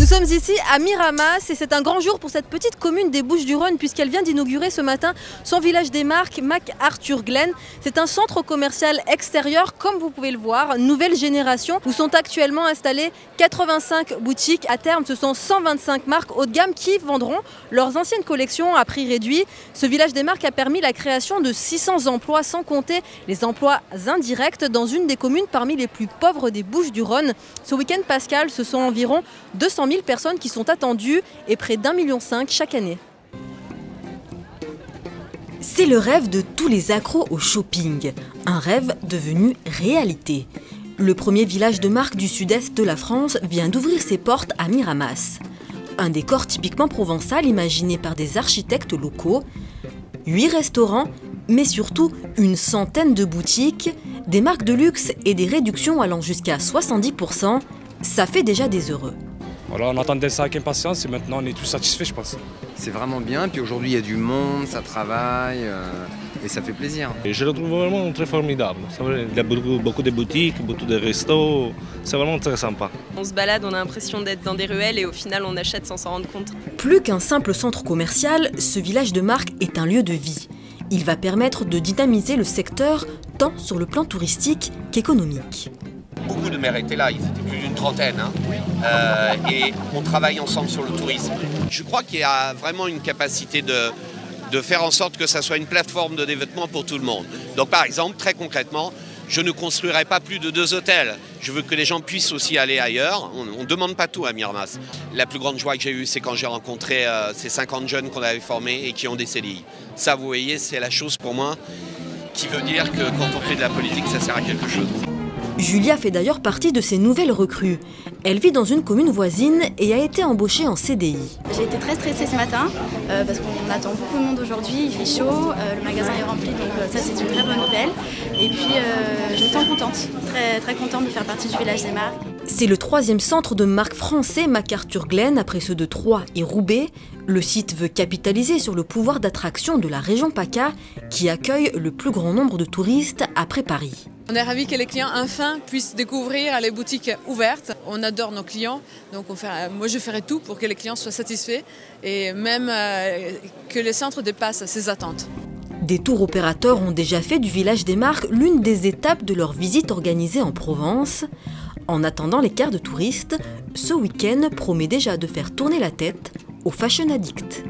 Nous sommes ici à Miramas et c'est un grand jour pour cette petite commune des Bouches-du-Rhône puisqu'elle vient d'inaugurer ce matin son village des marques MacArthur-Glen. C'est un centre commercial extérieur, comme vous pouvez le voir, nouvelle génération, où sont actuellement installées 85 boutiques. À terme, ce sont 125 marques haut de gamme qui vendront leurs anciennes collections à prix réduit. Ce village des marques a permis la création de 600 emplois, sans compter les emplois indirects dans une des communes parmi les plus pauvres des Bouches-du-Rhône. Ce week-end pascal, ce sont environ 200 000 personnes qui sont attendues et près d'1,5 million chaque année. C'est le rêve de tous les accros au shopping, un rêve devenu réalité. Le premier village de marque du sud-est de la France vient d'ouvrir ses portes à Miramas. Un décor typiquement provençal imaginé par des architectes locaux, 8 restaurants, mais surtout une centaine de boutiques, des marques de luxe et des réductions allant jusqu'à 70%, ça fait déjà des heureux. Voilà, on attendait ça avec impatience et maintenant on est tous satisfaits, je pense. C'est vraiment bien, puis aujourd'hui il y a du monde, ça travaille et ça fait plaisir. Et je le trouve vraiment très formidable. Il y a beaucoup de boutiques, beaucoup de restos, c'est vraiment très sympa. On se balade, on a l'impression d'être dans des ruelles et au final on achète sans s'en rendre compte. Plus qu'un simple centre commercial, ce village de marque est un lieu de vie. Il va permettre de dynamiser le secteur tant sur le plan touristique qu'économique. Beaucoup de maires étaient là, ils étaient plus d'une trentaine, et on travaille ensemble sur le tourisme. Je crois qu'il y a vraiment une capacité de faire en sorte que ça soit une plateforme de développement pour tout le monde. Donc par exemple, très concrètement, je ne construirai pas plus de 2 hôtels. Je veux que les gens puissent aussi aller ailleurs. On ne demande pas tout à Miramas. La plus grande joie que j'ai eue, c'est quand j'ai rencontré ces 50 jeunes qu'on avait formés et qui ont des CDI. Ça, vous voyez, c'est la chose pour moi qui veut dire que quand on fait de la politique, ça sert à quelque chose. Julia fait d'ailleurs partie de ces nouvelles recrues. Elle vit dans une commune voisine et a été embauchée en CDI. J'ai été très stressée ce matin parce qu'on attend beaucoup de monde aujourd'hui, il fait chaud, le magasin est rempli, donc ça c'est une très bonne nouvelle. Et puis je me sens contente, très contente de faire partie du village des marques. C'est le 3e centre de marque français MacArthur-Glen après ceux de Troyes et Roubaix. Le site veut capitaliser sur le pouvoir d'attraction de la région PACA qui accueille le plus grand nombre de touristes après Paris. On est ravis que les clients enfin puissent découvrir les boutiques ouvertes. On adore nos clients, donc moi je ferai tout pour que les clients soient satisfaits et même que le centre dépasse ses attentes. Des tours opérateurs ont déjà fait du village des marques l'une des étapes de leur visite organisée en Provence. En attendant les quarts de touristes, ce week-end promet déjà de faire tourner la tête aux fashion addicts.